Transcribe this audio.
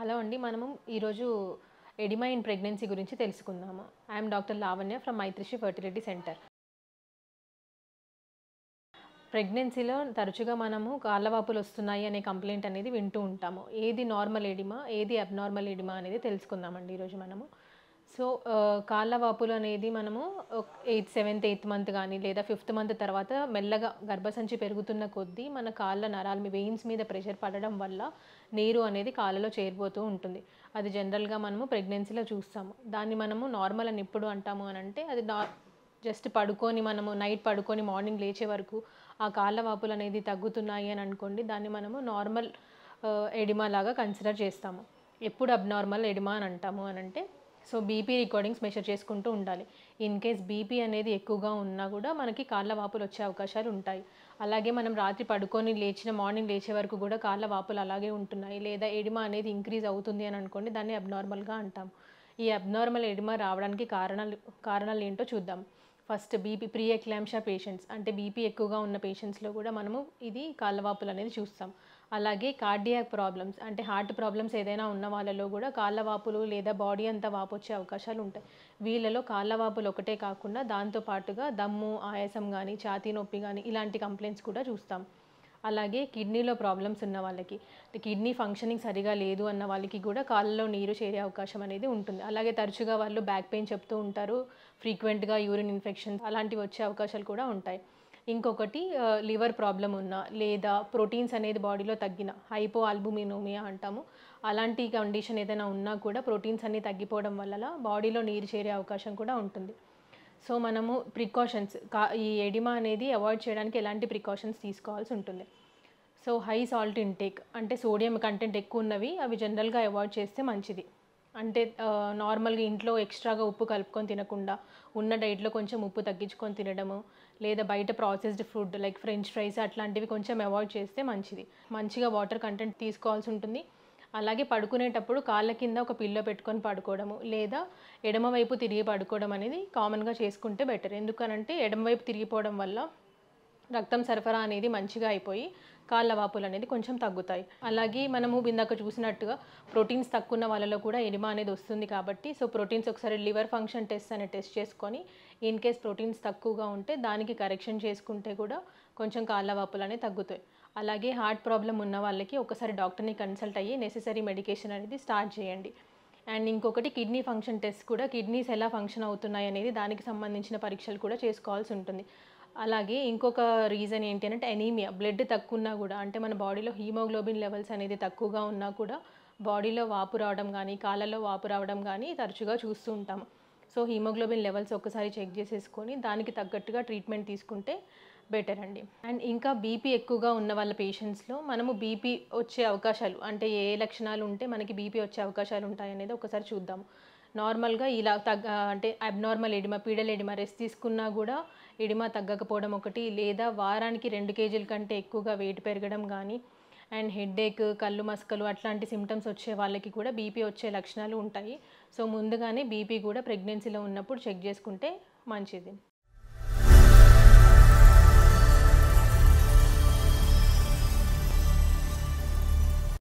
Hello అండి. మనము ఈరోజు ఎడిమా ఇన్ ప్రెగ్నెన్సీ గురించి తెలుసుకుందాము. I'm doctor Lavanya from Maitrisri fertility centre. ప్రెగ్నెన్సీలో తరచుగా మనము కాళ్ళవాపులు వస్తున్నాయి అనే కంప్లెయింట్ అనేది వింటూ ఉంటాము. ఏది నార్మల్ ఎడిమా, ఏది అబ్నార్మల్ ఎడిమా అనేది తెలుసుకుందామండి ఈరోజు మనము. సో, కాళ్ళవాపులు అనేది మనము సెవెంత్, ఎయిత్ మంత్ గానీ లేదా ఫిఫ్త్ మంత్ తర్వాత మెల్లగా గర్భసంచి పెరుగుతున్న కొద్దీ మన కాళ్ళ నరాలు వెయిన్స్ మీద ప్రెషర్ పడడం వల్ల నీరు అనేది కాళ్ళలో చేరిపోతూ ఉంటుంది. అది జనరల్‌గా మనము ప్రెగ్నెన్సీలో చూస్తాము. దాన్ని మనము నార్మల్ అని ఎప్పుడు అంటాము అనంటే అది జస్ట్ పడుకొని మనము నైట్ పడుకొని మార్నింగ్ లేచే వరకు ఆ కాళ్ళ వాపులనేది తగ్గుతున్నాయి అని అనుకోండి. దాన్ని మనము నార్మల్ ఎడిమా లాగా కన్సిడర్ చేస్తాము. ఎప్పుడు అబ్నార్మల్ ఎడిమా అని అంటాము అనంటే, సో బీపీ రికార్డింగ్స్ మెజర్ చేసుకుంటూ ఉండాలి. ఇన్ కేస్ బీపీ అనేది ఎక్కువగా ఉన్నా కూడా మనకి కాళ్ళ వాపులు వచ్చే అవకాశాలు ఉంటాయి. అలాగే మనం రాత్రి పడుకొని మార్నింగ్ లేచే వరకు కూడా కాళ్ళ వాపులు అలాగే ఉంటున్నాయి. లేదా ఎడిమా అనేది ఇంక్రీజ్ అవుతుంది అని అనుకోండి, దాన్ని అబ్నార్మల్‌గా అంటాం. ఈ అబ్నార్మల్ ఎడిమా రావడానికి కారణాలు ఏంటో చూద్దాం. ఫస్ట్ బీపీ ప్రీ ఎక్లాంప్షియా పేషెంట్స్ అంటే బీపీ ఎక్కువగా ఉన్న పేషెంట్స్‌లో కూడా మనము ఇది కాళ్ళవాపులు అనేది చూస్తాం. అలాగే కార్డియాక్ ప్రాబ్లమ్స్ అంటే హార్ట్ ప్రాబ్లమ్స్ ఏదైనా ఉన్న వాళ్ళలో కూడా కాళ్ళవాపులు లేదా బాడీ అంతా వాపొచ్చే అవకాశాలు ఉంటాయి. వీళ్ళలో కాళ్ళవాపులు ఒకటే కాకుండా దాంతో పాటుగా దమ్ము, ఆయాసం గానీ, ఛాతీ నొప్పి గానీ ఇలాంటి కంప్లెయింట్స్ కూడా చూస్తాం. అలాగే కిడ్నీలో ప్రాబ్లమ్స్ ఉన్న వాళ్ళకి, కిడ్నీ ఫంక్షనింగ్ సరిగా లేదు అన్న వాళ్ళకి కూడా కాళ్ళలో నీరు చేరే అవకాశం అనేది ఉంటుంది. అలాగే తరచుగా వాళ్ళు బ్యాక్ పెయిన్ చెప్తూ ఉంటారు. ఫ్రీక్వెంట్‌గా యూరిన్ ఇన్ఫెక్షన్స్ అలాంటివి వచ్చే అవకాశాలు కూడా ఉంటాయి. ఇంకొకటి లివర్ ప్రాబ్లమ్ ఉన్నా లేదా ప్రోటీన్స్ అనేది బాడీలో తగ్గిన హైపో ఆల్బుమినోమియా అంటాము. అలాంటి కండిషన్ ఏదైనా ఉన్నా కూడా ప్రోటీన్స్ అన్నీ తగ్గిపోవడం వల్ల బాడీలో నీరు చేరే అవకాశం కూడా ఉంటుంది. సో, మనము ప్రికాషన్స్ ఈ ఎడిమా అనేది అవాయిడ్ చేయడానికి ఎలాంటి ప్రికాషన్స్ తీసుకోవాల్సి ఉంటుంది. సో, హై సాల్ట్ ఇంటేక్ అంటే సోడియం కంటెంట్ ఎక్కువున్నవి అవి జనరల్‌గా అవాయిడ్ చేస్తే మంచిది. అంటే నార్మల్‌గా ఇంట్లో ఎక్స్‌ట్రాగా ఉప్పు కలుపుకొని తినకుండా ఉన్న డైట్‌లో కొంచెం ఉప్పు తగ్గించుకొని తినడము, లేదా బయట processed food like French fries అట్లాంటివి కొంచెం అవాయిడ్ చేస్తే మంచిది. మంచిగా వాటర్ కంటెంట్ తీసుకోవాల్సి ఉంటుంది. అలాగే పడుకునేటప్పుడు కాళ్ళ కింద ఒక పిల్లో పెట్టుకొని పడుకోవడము, లేదా ఎడమవైపు తిరిగి పడుకోవడం అనేది కామన్‌గా చేసుకుంటే బెటర్. ఎందుకనంటే ఎడమవైపు తిరిగిపోవడం వల్ల రక్తం సరఫరా అనేది మంచిగా అయిపోయి కాళ్ళ వాపులనేది కొంచెం తగ్గుతాయి. అలాగే మనము ఇందాక చూసినట్టుగా ప్రోటీన్స్ తక్కువున్న వాళ్ళలో కూడా ఎడిమా అనేది వస్తుంది కాబట్టి, సో ప్రోటీన్స్ ఒకసారి లివర్ ఫంక్షన్ టెస్ట్ అనేది టెస్ట్ చేసుకొని ఇన్ కేస్ ప్రోటీన్స్ తక్కువగా ఉంటే దానికి కరెక్షన్ చేసుకుంటే కూడా కొంచెం కాళ్ళ వాపులనేవి తగ్గుతాయి. అలాగే హార్ట్ ప్రాబ్లమ్ ఉన్న వాళ్ళకి ఒకసారి డాక్టర్‌ని కన్సల్ట్ అయ్యి నెసెసరీ మెడికేషన్ అనేది స్టార్ట్ చేయండి. అండ్ ఇంకొకటి కిడ్నీ ఫంక్షన్ టెస్ట్ కూడా కిడ్నీస్ ఎలా ఫంక్షన్ అవుతున్నాయి అనేది దానికి సంబంధించిన పరీక్షలు కూడా చేసుకోవాల్సి ఉంటుంది. అలాగే ఇంకొక రీజన్ ఏంటి అనంటే అనీమియా బ్లడ్ తక్కువున్నా కూడా అంటే మన బాడీలో హిమోగ్లోబిన్ లెవెల్స్ అనేది తక్కువగా ఉన్నా కూడా బాడీలో వాపు రావడం గానీ, కాళ్ళలో వాపు రావడం గానీ తరచుగా చూస్తూ ఉంటాము. సో, హిమోగ్లోబిన్ లెవెల్స్ ఒక్కసారి చెక్ చేసేసుకొని దానికి తగ్గట్టుగా ట్రీట్మెంట్ తీసుకుంటే బెటర్ అండి. అండ్ ఇంకా బీపీ ఎక్కువగా ఉన్న వాళ్ళ పేషెంట్స్‌లో మనము బీపీ వచ్చే అవకాశాలు అంటే ఏ లక్షణాలు ఉంటే మనకి బీపీ వచ్చే అవకాశాలు ఉంటాయనేది ఒకసారి చూద్దాము. నార్మల్‌గా ఇలా అంటే అబ్నార్మల్ ఎడిమా, పీడల్ ఎడిమా రెస్ట్ తీసుకున్నా గూడా ఎడిమా తగ్గకపోవడం ఒకటి, లేదా వారానికి 2 కేజీల కంటే ఎక్కువగా వెయిట్ పెరగడం గానీ, అండ్ హెడ్‌ఏక్, కళ్ళు మసకలు అట్లాంటి సింప్టమ్స్ వచ్చే వాళ్ళకి కూడా బీపీ వచ్చే లక్షణాలు ఉంటాయి. సో, ముందుగానే బీపీ కూడా ప్రెగ్నెన్సీలో ఉన్నప్పుడు చెక్ చేసుకుంటే మంచిది.